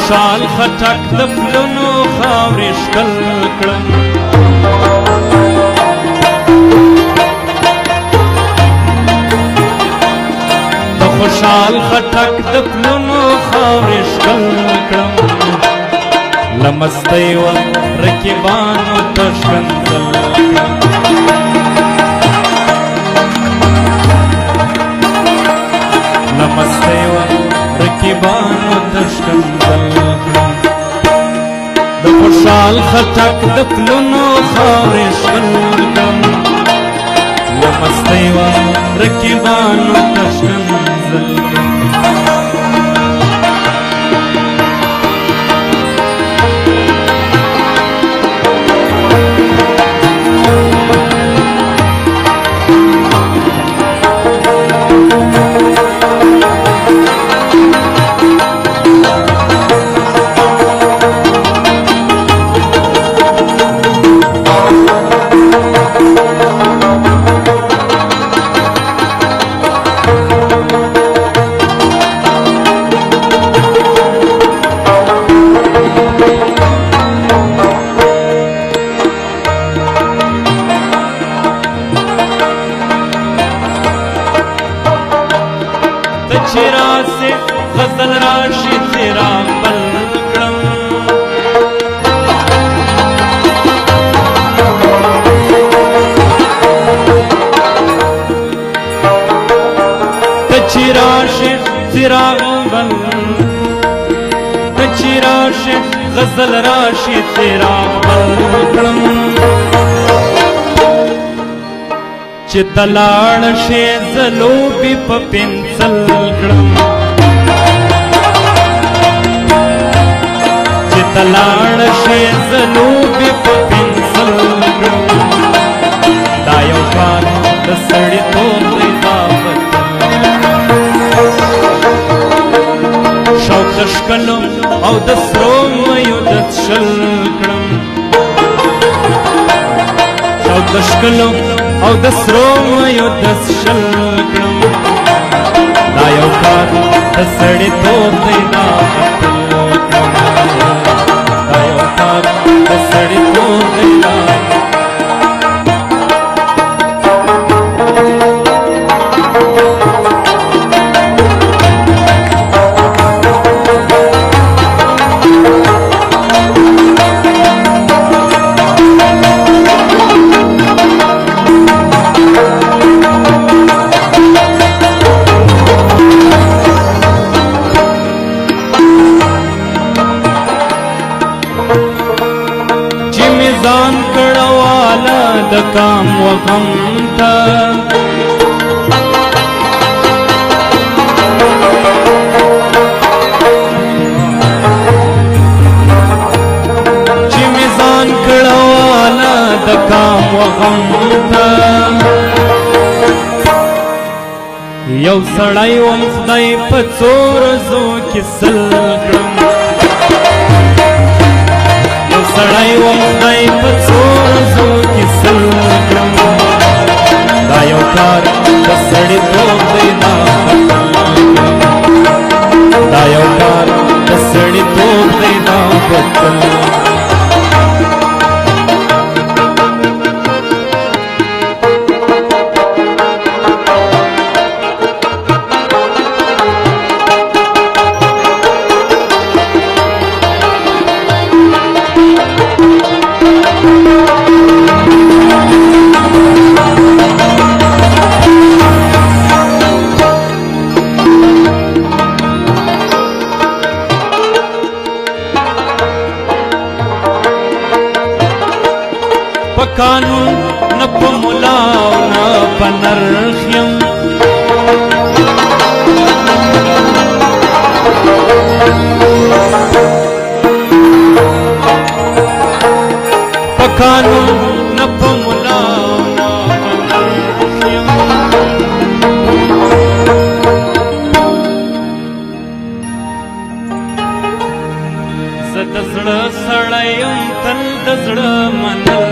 خوشحال خټک د پلونو خاورې ښکل کړم د خوشحال خټک د پلونو خاورې ښکل کړم له مستۍ و رقیبانو ته ښکنځل له مستۍ و رقیبانو ته ښکنځل د خوشحال خټک د پلونو خاورې ښکل کړم له مستۍ و رقیبانو ته ښکنځل چراسه غزل راشي تیرا بل کړم چراسه تیرا بل چراسه غزل راشي تیرا بل کړم چې تلاړ شي زلوبي په پنسل کړم چې تلاړ شي زلوبي په پنسل کړم دا یو کار د سړیتوب دی بابت شوق د ښکلو او د سرو میو د څښل کړم شوق د ښکلو او د سرو میو د څښل کړم دا یو کار د سړیتوب دی دا یو کار د سړیتوب دی دا ځان کړواله د کام و غم ته چې مې ځان کړواله د کام و غم ته یو سړی وم خدای په څو ورځو کې سل کړم سړی وم خدای په څو ورځو کې سل کړم دا یو کار د سړیتوب دی دا یو کار د سړیتوب دی دا بدل قانون نه په ملا او نه په نرخ یم په قانون نه په ملا او نه په نرخ یم زه د زړه سړی یم تل د زړه منل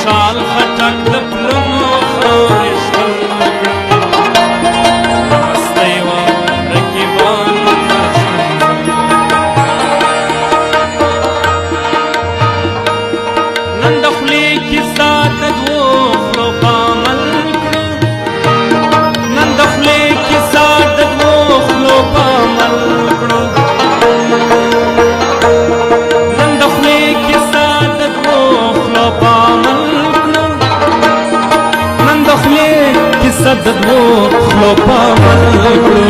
خوشحال خټک د پلونو خاورې شول مستۍ وه رقیبانو ته نن د خولې کیسه د دوو خولو په عمل کړو نن د خولې کیسه د دوو خولو په عمل کړو نن د خولې کیسه د دوو خولو په عمل کړو نن د خولې کیسه د دوو خولو په عمل کړو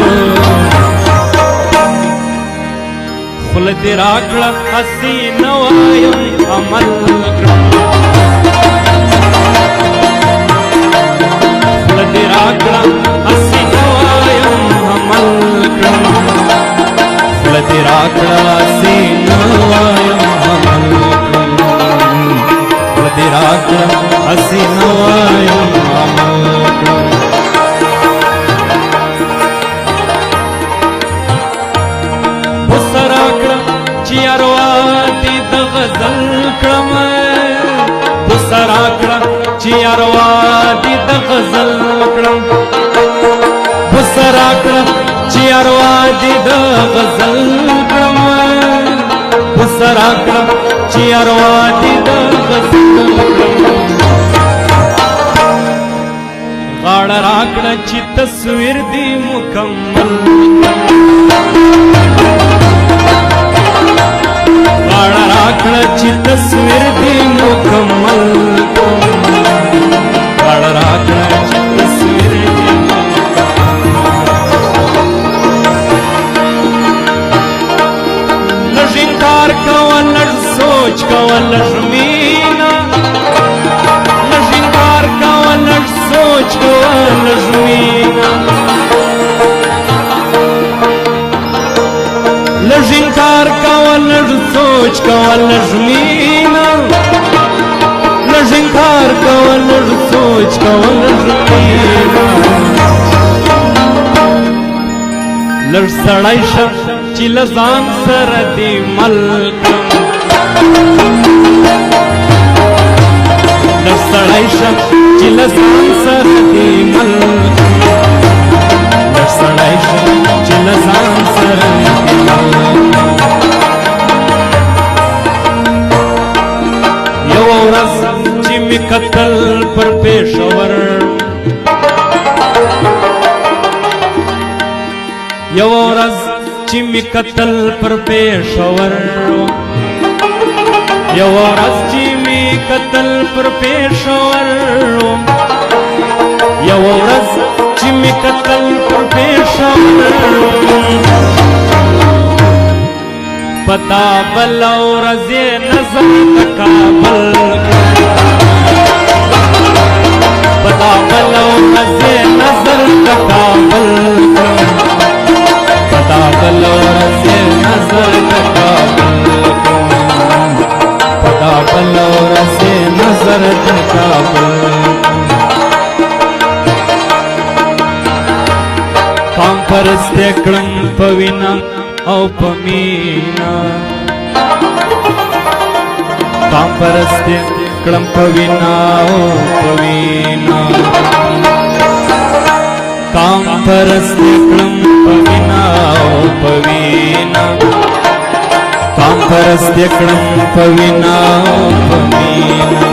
خوله دې راکړه هسې نه وایم عمل کړه خوله دې راکړه هسې نه وایم عمل کړه خوله دې راکړه هسې نه وایم عمل کړه خوله دې راکړه هسې نه وایم عمل کړه چې اروا دې د غزل کړم بوسه راکړه چې اروا دې د غزل کړم بوسه راکړه چې اروا دې د غزل کړم بوسه راکړه چې اروا دې د غزل کړم غاړه راکړه چې تصویر دې مکمل غاړه راکړه چې تصویر دې مکمل غاړه راکړه چې تصویر دې لږ انکار کوه لږ سوچ کوه لږ مینه لږ انکار کوه لږ سوچ کوه لږ مینه لږ انکار کوه لږ سوچ کوه لږ مینه لږ انکار کوه لږ سوچ کوه لږ مینه لږ سړی شه چې له ځان سره دې مل کړم لږ سړی شه چې له ځان سره دې مل کړم لږ سړی شه چې له ځان سره دې مل یوه ورځ چې مې کتل پر پېښور یوه ورځ چې مې کتل پر پېښور یوه ورځ چې مې کتل پر پېښور یوه ورځ چې مې کتل پر پېښور پتا بل ورځ یې نظر د کابل پتا بل ورځ یې نظر د کابل پتا بل ورځ یې نظر د کابل پتا بل ورځ یې نظر د کابل پام پرستی کړم په وینا او په مینا پام پرستی کړم په وینا او په وینا پام پرستی کړم په وینا او په وینا پام پرستی کړم په وینا او په وینا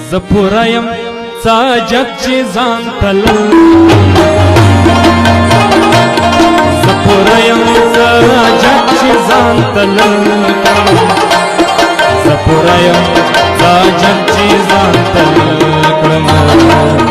زه پوره یم څه حاجت چې ځان ته زه پوره یم څه حاجت چې ځان ته زه پوره یم څه حاجت چې ځان ته کړم